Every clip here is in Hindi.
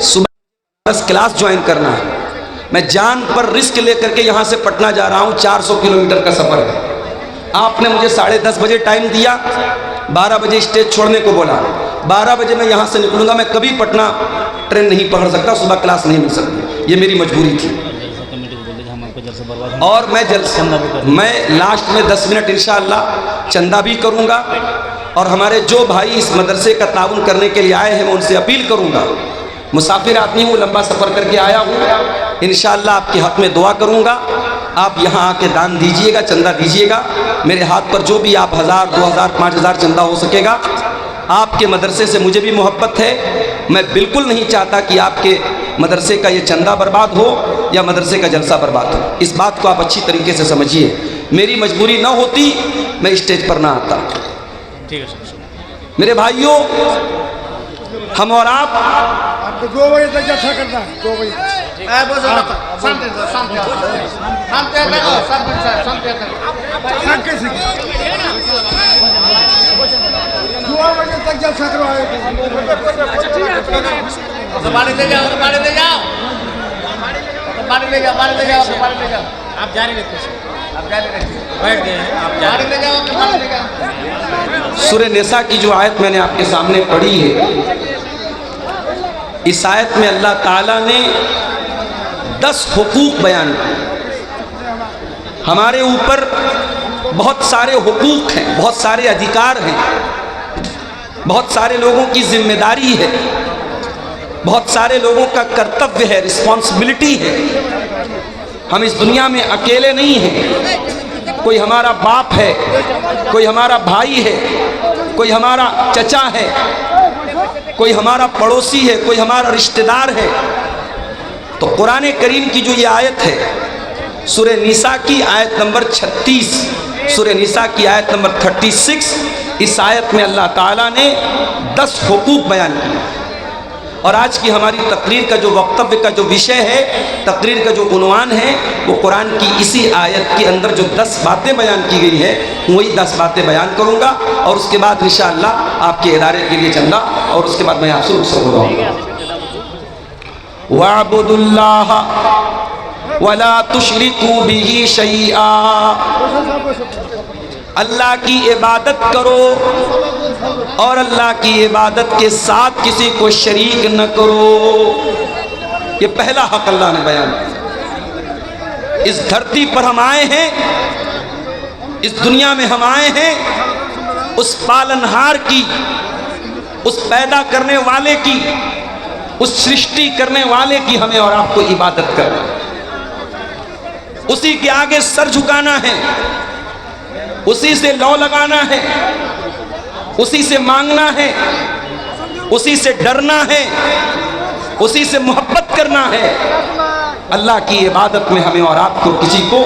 सुबह 10 क्लास ज्वाइन करना है। मैं जान पर रिस्क लेकर के यहाँ से पटना जा रहा हूँ, 400 किलोमीटर का सफ़र है। आपने मुझे 10:30 बजे टाइम दिया, 12 बजे स्टेज छोड़ने को बोला। 12 बजे मैं यहाँ से निकलूँगा। मैं कभी पटना ट्रेन नहीं पकड़ सकता, सुबह क्लास नहीं मिल सकती, ये मेरी मजबूरी थी। और मैं लास्ट में 10 मिनट इंशाअल्लाह चंदा भी करूँगा। और हमारे जो भाई इस मदरसे का ताउन करने के लिए आए हैं, मैं उनसे अपील करूँगा, मुसाफिर आदमी हूँ, लंबा सफ़र करके आया हूँ, इंशाअल्लाह आपके हक़ में दुआ करूँगा। आप यहाँ आके दान दीजिएगा, चंदा दीजिएगा। मेरे हाथ पर जो भी आप 1000, 2000, 5000 चंदा हो सकेगा। आपके मदरसे से मुझे भी मोहब्बत है। मैं बिल्कुल नहीं चाहता कि आपके मदरसे का ये चंदा बर्बाद हो या मदरसे का जलसा बर्बाद हो। इस बात को आप अच्छी तरीके से समझिए। मेरी मजबूरी ना होती मैं स्टेज पर ना आता। ठीक है सर। मेरे भाइयों, हम और आप 2 बजे तक जलसा करना है। 2 बजे तक जलसा करवाए। पानी ले जाओ, पानी ले जाओ, पानी ले जाओ, पानी ले जाओ, पानी ले जाओ। आप जारी रखिए सर, आप जारी रखिए, बैठ गए हैं आप, जारी ले जाओ, पानी ले जाओ। सूरह निसा की जो आयत मैंने आपके सामने पढ़ी है, इस आयत में अल्लाह ताला ने 10 हुकूक बयान किए। हमारे ऊपर बहुत सारे हुकूक हैं, बहुत सारे अधिकार हैं, बहुत सारे लोगों की जिम्मेदारी है, बहुत सारे लोगों का कर्तव्य है, रिस्पॉन्सिबिलिटी है। हम इस दुनिया में अकेले नहीं हैं। कोई हमारा बाप है, कोई हमारा भाई है, कोई हमारा चचा है, कोई हमारा पड़ोसी है, कोई हमारा रिश्तेदार है। तो कुरान करीम की जो ये आयत है, सूरह निसा की आयत नंबर 36, सूरह निसा की आयत नंबर 36, इस आयत में अल्लाह ताला ने 10 हुकूक बयान किए। और आज की हमारी तकरीर का जो वक्तव्य का जो विषय है, तकरीर का जो उन्वान है, वो कुरान की इसी आयत के अंदर जो 10 बातें बयान की गई है, वही 10 बातें बयान करूँगा। और उसके बाद इंशाअल्लाह आपके इदारे के लिए चंदा, और उसके बाद मैं आपसे रुखसत हो जाऊँगा। वअबुदुल्लाह वला तुशरिकू बिही शैआ, अल्लाह की इबादत करो और अल्लाह की इबादत के साथ किसी को शरीक न करो। ये पहला हक अल्लाह ने बयान किया। इस धरती पर हम आए हैं, इस दुनिया में हम आए हैं, उस पालनहार की, उस पैदा करने वाले की, उस सृष्टि करने वाले की हमें और आपको इबादत करना है। उसी के आगे सर झुकाना है, उसी से लौ लगाना है, उसी से मांगना है, उसी से डरना है, उसी से मोहब्बत करना है। अल्लाह की इबादत में हमें और आपको किसी को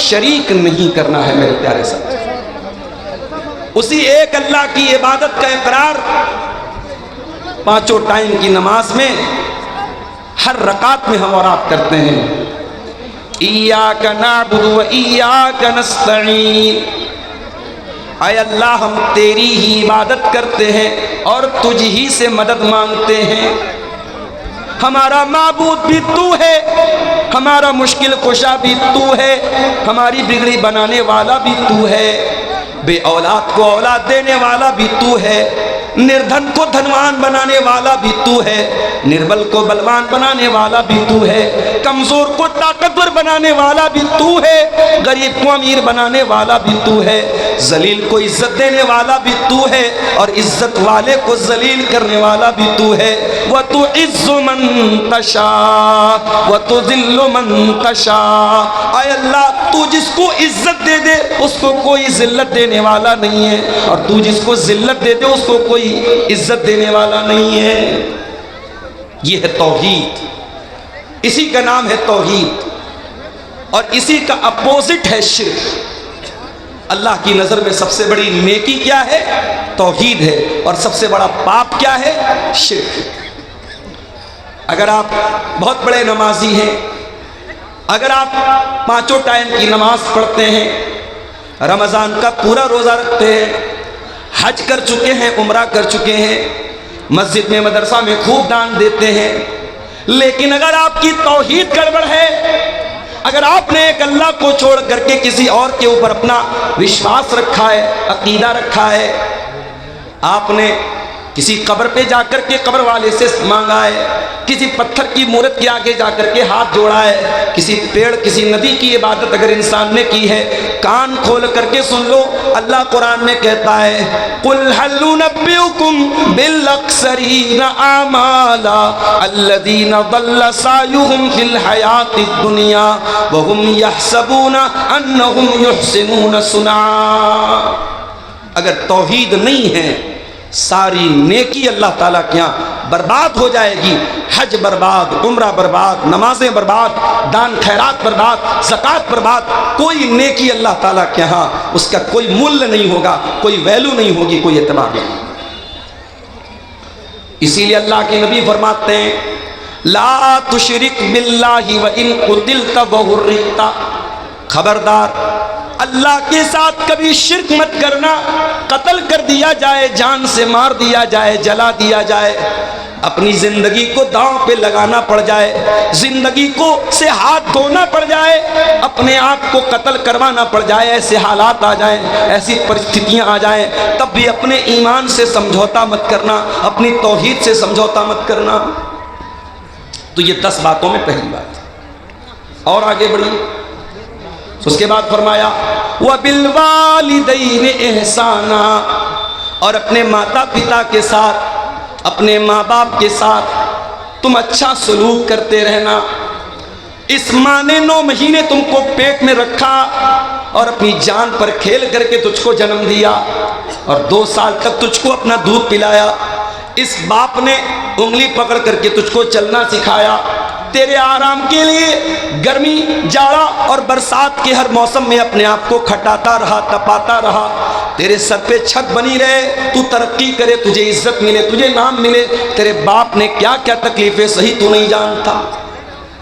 शरीक नहीं करना है मेरे प्यारे साथ। उसी एक अल्लाह की इबादत का इकरार 5 टाइम की नमाज में हर रकात में हम और आप करते हैं। इय्याका नअबुदु व इय्याका नस्तईन, आय अल्लाह हम तेरी ही इबादत करते हैं और तुझ ही से मदद मांगते हैं। हमारा माबूद भी तू है, हमारा मुश्किल कुशा भी तू है, हमारी बिगड़ी बनाने वाला भी तू है, बे औलाद को औलाद देने वाला भी तू है, निर्धन को धनवान बनाने वाला भी तू है, निर्बल को बलवान बनाने वाला भी तू है, कमजोर को ताकतवर बनाने वाला भी तू है, गरीब को अमीर बनाने वाला भी तू है, जलील को इज्जत देने वाला भी तू है और इज्जत वाले को जलील करने वाला भी तू है। व तु इज्जु मन तशा व तु जिल्लु मन तशा, आय अल्लाह तू जिसको इज्जत दे दे उसको कोई जिल्लत देने वाला नहीं है, और तू जिसको जिल्लत दे दे उसको कोई इज्जत देने वाला नहीं है। ये है तौहीद, इसी का नाम है तौहीद, और इसी का अपोजिट है शिर्क। अल्लाह की नज़र में सबसे बड़ी नेकी क्या है? तौहीद है, और सबसे बड़ा पाप क्या है? शिर्क। अगर आप बहुत बड़े नमाजी हैं, अगर आप 5 टाइम की नमाज पढ़ते हैं, रमज़ान का पूरा रोज़ा रखते हैं, हज कर चुके हैं, उम्रा कर चुके हैं, मस्जिद में मदरसा में खूब दान देते हैं, लेकिन अगर आपकी तौहीद गड़बड़ है, अगर आपने एक अल्लाह को छोड़ करके किसी और के ऊपर अपना विश्वास रखा है, अकीदा रखा है, आपने किसी कब्र पे जाकर के कब्र वाले से मांगा है, किसी पत्थर की मूर्त के आगे जाकर के हाथ जोड़ा है, किसी पेड़ किसी नदी की इबादत अगर इंसान ने की है, कान खोल करके सुन लो, अल्लाह कुरान में कहता है कुल हल नुनब्बिउकुम बिल अक्सरीन आमाला अल्लज़ीना दल्ल सायुहुम फिल हयातिद दुनिया व हुम यहसबूना अन्नहुम युहसिनून सुना। अगर तौहीद नहीं है, सारी नेकी अल्लाह ताला के यहाँ बर्बाद हो जाएगी। हज बर्बाद, उम्रा बर्बाद, नमाजें बर्बाद, दान खैरात बर्बाद, ज़कात बर्बाद, कोई नेकी अल्लाह ताला के यहाँ उसका कोई मूल्य नहीं होगा, कोई वैल्यू नहीं होगी, कोई एतबार नहीं। इसीलिए अल्लाह के नबी फरमाते हैं ला तुशरिक बिल्लाहि व इन कुतिलता व हुर्रिकता, खबरदार अल्लाह के साथ कभी शिर्क मत करना। कत्ल कर दिया जाए, जान से मार दिया जाए, जला दिया जाए, अपनी जिंदगी को दांव पे लगाना पड़ जाए, जिंदगी को से हाथ धोना पड़ जाए, अपने आप को कत्ल करवाना पड़ जाए, ऐसे हालात आ जाएं, ऐसी परिस्थितियां आ जाएं, तब भी अपने ईमान से समझौता मत करना, अपनी तौहीद से समझौता मत करना। तो ये 10 बातों में पहली बात। और आगे बढ़िए, उसके बाद फरमाया व बिलवालिदैन एहसाना, और अपने माता पिता के साथ, अपने माँ बाप के साथ तुम अच्छा सलूक करते रहना। इस माँ ने 9 महीने तुमको पेट में रखा और अपनी जान पर खेल करके तुझको जन्म दिया और 2 साल तक तुझको अपना दूध पिलाया। इस बाप ने उंगली पकड़ करके तुझको चलना सिखाया, तेरे आराम के लिए गर्मी, जाड़ा और बरसात के हर मौसम में अपने आप को खटाता रहा, तपाता रहा, तेरे सर पे छत बनी रहे, तू तरक्की करे, तुझे इज्जत मिले, तुझे नाम मिले। तेरे बाप ने क्या क्या तकलीफें सही तू नहीं जानता।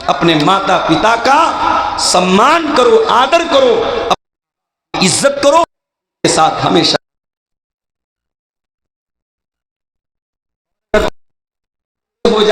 अपने माता पिता का सम्मान करो, आदर करो, इज्जत करो, के साथ हमेशा